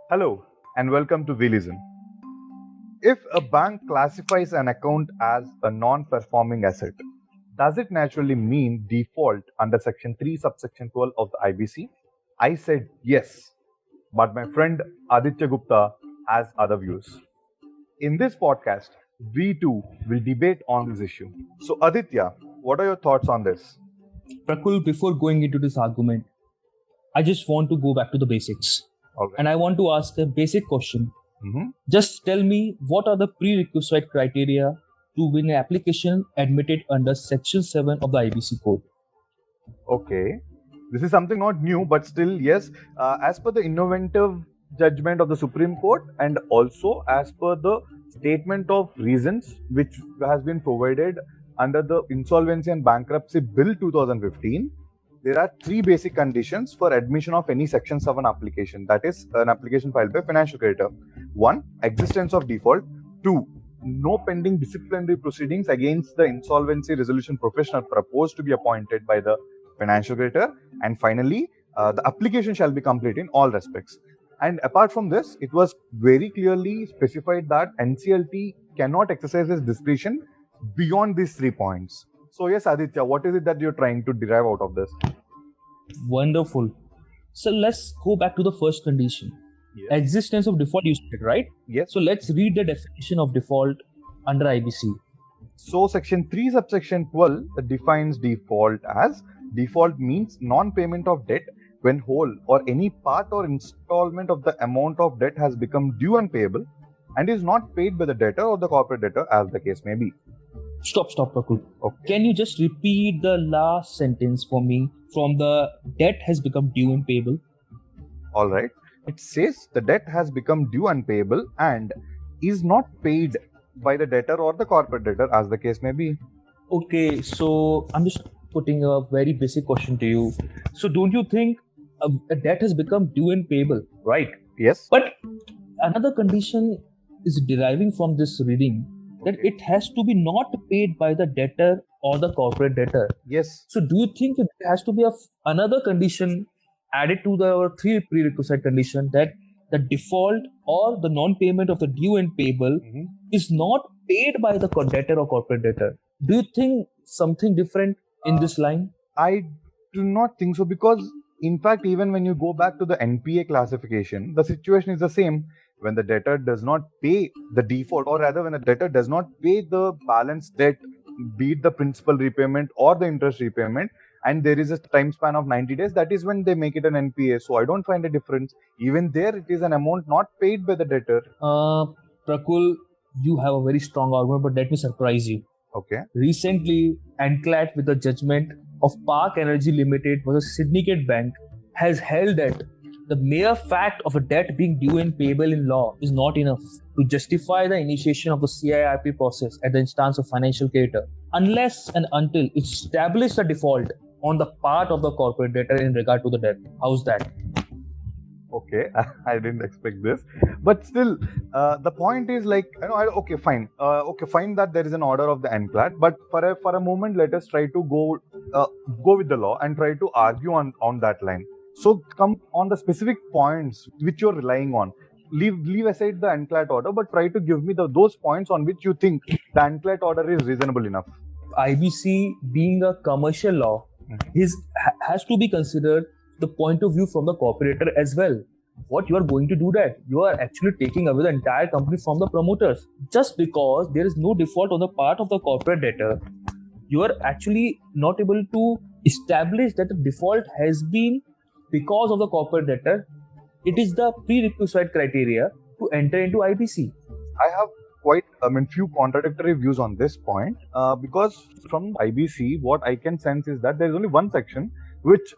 Hello and welcome to Realism. If a bank classifies an account as a non-performing asset, does it naturally mean default under Section 3, subsection 12 of the IBC? I said yes, but my friend Aditya Gupta has other views. In this podcast, we too will debate on this issue. So, Aditya, what are your thoughts on this? Prakul, before going into this argument, I just want to go back to the basics. All right. And I want to ask a basic question. Mhm. Just tell me what are the prerequisite criteria to win an application admitted under Section 7 of the IBC Code? Okay. This is something not new, but still, yes, as per the innovative judgment of the Supreme Court and also as per the statement of reasons which has been provided under the Insolvency and Bankruptcy Bill 2015, there are three basic conditions for admission of any Section 7 application, that is, an application filed by financial creditor. One, existence of default. Two, no pending disciplinary proceedings against the insolvency resolution professional proposed to be appointed by the financial creditor, and finally the application shall be complete in all respects. And apart from this, it was very clearly specified that NCLT cannot exercise its discretion beyond these 3 points. So yes, Aditya, what is it that you're trying to derive out of this? Wonderful. So let's go back to the first condition. Yes. Existence of default, you said, right? Yes. So let's read the definition of default under IBC. So section 3 subsection 12 defines default as default means non-payment of debt when whole or any part or installment of the amount of debt has become due and payable and is not paid by the debtor or the corporate debtor as the case may be. Stop, Prakul. Okay. Can you just repeat the last sentence for me from the debt has become due and payable? All right. It says the debt has become due and payable and is not paid by the debtor or the corporate debtor as the case may be. Okay, so I'm just putting a very basic question to you. So don't you think a debt has become due and payable, right? Yes. But another condition is deriving from this reading that it has to be not paid by the debtor or the corporate debtor. Yes. So do you think it has to be another condition added to the three prerequisite condition that the default or the non-payment of the due and payable is not paid by the debtor or corporate debtor? Do you think something different in this line? I do not think so, because in fact, even when you go back to the NPA classification, the situation is the same. When the debtor does not pay the default, or rather when the debtor does not pay the balance debt, be it the principal repayment or the interest repayment, and there is a time span of 90 days, that is when they make it an NPA. So I don't find a difference. Even there, it is an amount not paid by the debtor. Prakul, you have a very strong argument, but let me surprise you. Okay. Recently, NCLAT, with the judgment of Park Energy Limited versus Syndicate Bank, has held that the mere fact of a debt being due and payable in law is not enough to justify the initiation of the CIRP process at the instance of financial creditor, unless and until it establishes a default on the part of the corporate debtor in regard to the debt. How's that? Okay, I didn't expect this, but still, the point is like, okay, fine, fine that there is an order of the NCLAT, but for a moment, let us try to go with the law and try to argue on that line. So come on the specific points which you're relying on. Leave aside the NCLAT order, but try to give me those points on which you think the NCLAT order is reasonable enough. IBC, being a commercial law, has to be considered the point of view from the corporator as well. What you are going to do that? You are actually taking away the entire company from the promoters. Just because there is no default on the part of the corporate debtor, you are actually not able to establish that the default has been because of the corporate debtor. It is the prerequisite criteria to enter into IBC. I have few contradictory views on this point, because from IBC, what I can sense is that there is only one section which,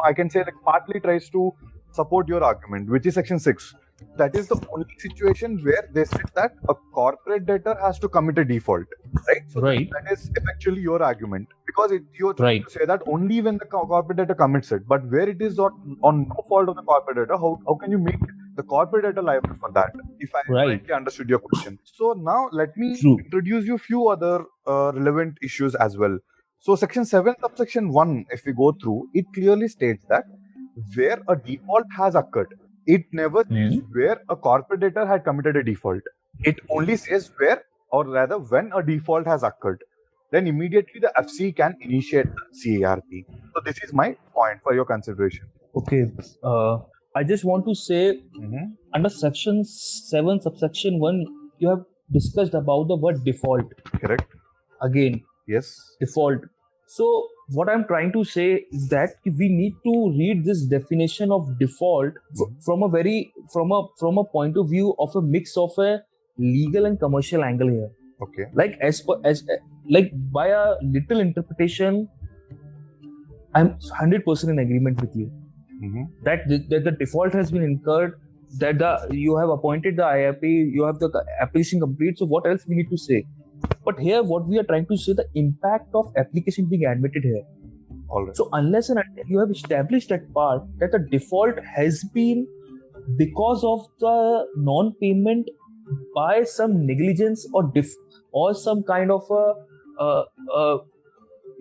I can say, like, partly tries to support your argument, which is section 6. That is the only situation where they said that a corporate debtor has to commit a default, right? So right. That is effectively your argument, because you're trying Right. to say that only when the corporate debtor commits it, but where it is on no fault of the corporate debtor, how can you make the corporate debtor liable for that? If I rightly understood your question. So now let me introduce you few other relevant issues as well. So section 7 subsection 1, if we go through, it clearly states that where a default has occurred, it never says where a corporate debtor had committed a default. It only says where, or rather when a default has occurred. Then immediately the FC can initiate CARP. So this is my point for your consideration. Okay. I just want to say Mhm. under section 7 subsection 1 you have discussed about the word default Correct? again. Yes. Default. So what I'm trying to say is that we need to read this definition of default from a point of view of a mix of a legal and commercial angle here. Okay. Like like by a literal interpretation, I'm 100% in agreement with you Mhm. that the default has been incurred, that you have appointed the IRP, you have the application complete. So what else we need to say? But here, what we are trying to say, the impact of application being admitted here. All right. So unless and until you have established that part, that the default has been because of the non-payment by some negligence or some kind of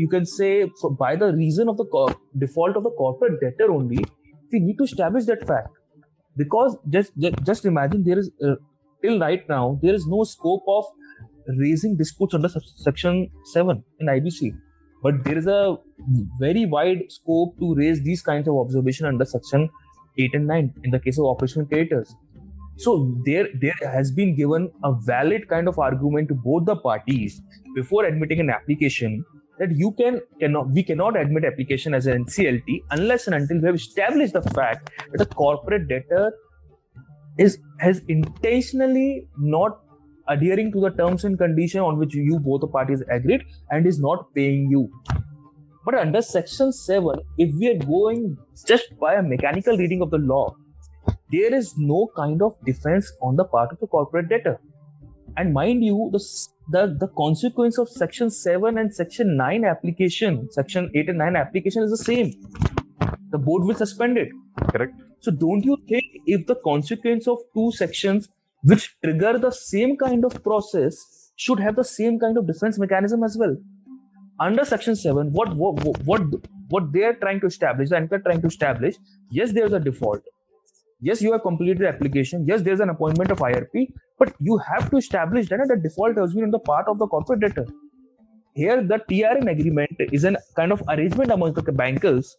you can say by the reason of the default of the corporate debtor only, we need to establish that fact. Because just imagine there is till right now there is no scope of raising disputes under section 7 in IBC, but there is a very wide scope to raise these kinds of observation under section 8 and 9 in the case of operational creditors. So there has been given a valid kind of argument to both the parties before admitting an application that we cannot admit application as an NCLT unless and until we have established the fact that the corporate debtor has intentionally not adhering to the terms and condition on which you both the parties agreed and is not paying you. But under section 7, if we are going just by a mechanical reading of the law, there is no kind of defense on the part of the corporate debtor. And mind you, the consequence of section 7 and section 9 application, section 8 and 9 application is the same. The board will suspend it. Correct. So don't you think if the consequence of two sections which trigger the same kind of process should have the same kind of defense mechanism as well? Under section 7, what they are trying to establish, the NPA trying to establish, yes, there's a default. Yes, you have completed the application. Yes, there's an appointment of IRP, but you have to establish that the default has been on the part of the corporate debtor. Here, the TRN agreement is a kind of arrangement among the bankers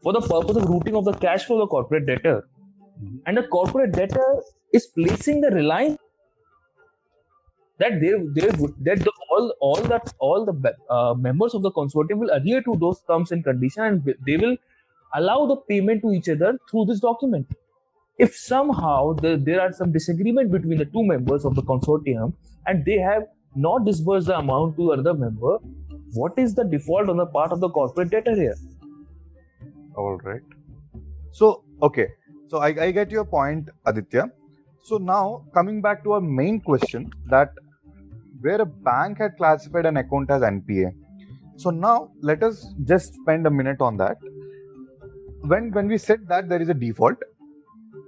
for the purpose of routing of the cash flow of the corporate debtor. And the corporate debtor is placing the reliance that all the members of the consortium will adhere to those terms and conditions, and they will allow the payment to each other through this document. If somehow there are some disagreement between the two members of the consortium and they have not disbursed the amount to another member, what is the default on the part of the corporate debtor here? All right. So, okay. So I get your point, Aditya. So now coming back to our main question, that where a bank had classified an account as NPA. So now let us just spend a minute on that. When we said that there is a default,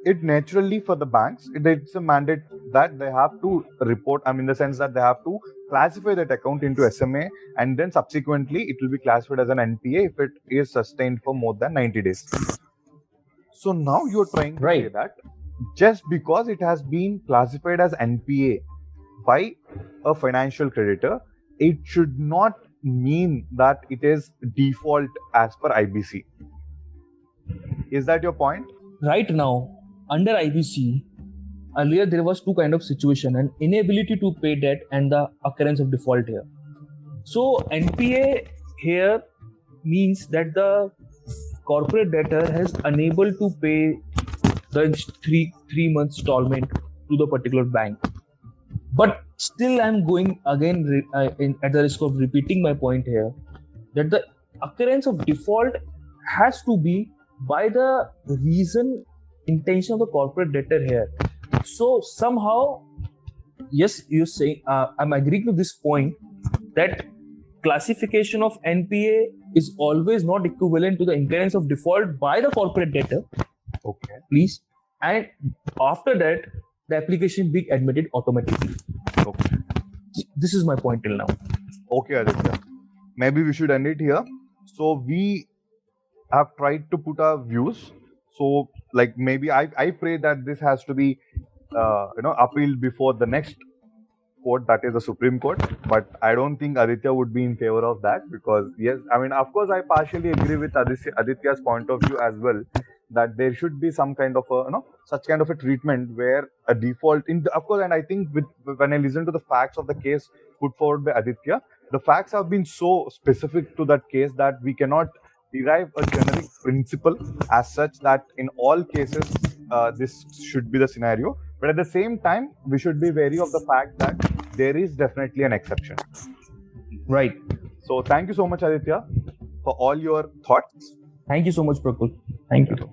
it naturally for the banks, it's a mandate that they have to report, in the sense that they have to classify that account into SMA, and then subsequently it will be classified as an NPA if it is sustained for more than 90 days. So now you're trying to say that just because it has been classified as NPA by a financial creditor, it should not mean that it is default as per IBC. Is that your point? Right now, under IBC, earlier there was two kind of situation: an inability to pay debt and the occurrence of default here. So NPA here means that the corporate debtor has unable to pay the three months installment to the particular bank. But still, I'm going again at the risk of repeating my point here, that the occurrence of default has to be by the reason intention of the corporate debtor here. So somehow, yes, you're saying I'm agreeing to this point that classification of NPA is always not equivalent to the incurrence of default by the corporate debtor. Okay. Please, and after that, the application being admitted automatically. Okay. This is my point till now. Okay, Aditya. Maybe we should end it here. So we have tried to put our views. So like maybe I pray that this has to be appealed before the next court, that is the Supreme Court. But I don't think Aditya would be in favor of that, because yes, I mean, of course, I partially agree with Aditya's point of view as well, that there should be some kind of a such kind of a treatment where a default of course. And I think when I listen to the facts of the case put forward by Aditya, the facts have been so specific to that case that we cannot derive a generic principle as such that in all cases this should be the scenario. But at the same time, we should be wary of the fact that there is definitely an exception. Right. So thank you so much, Aditya, for all your thoughts. Thank you so much, Prakul. Thank you.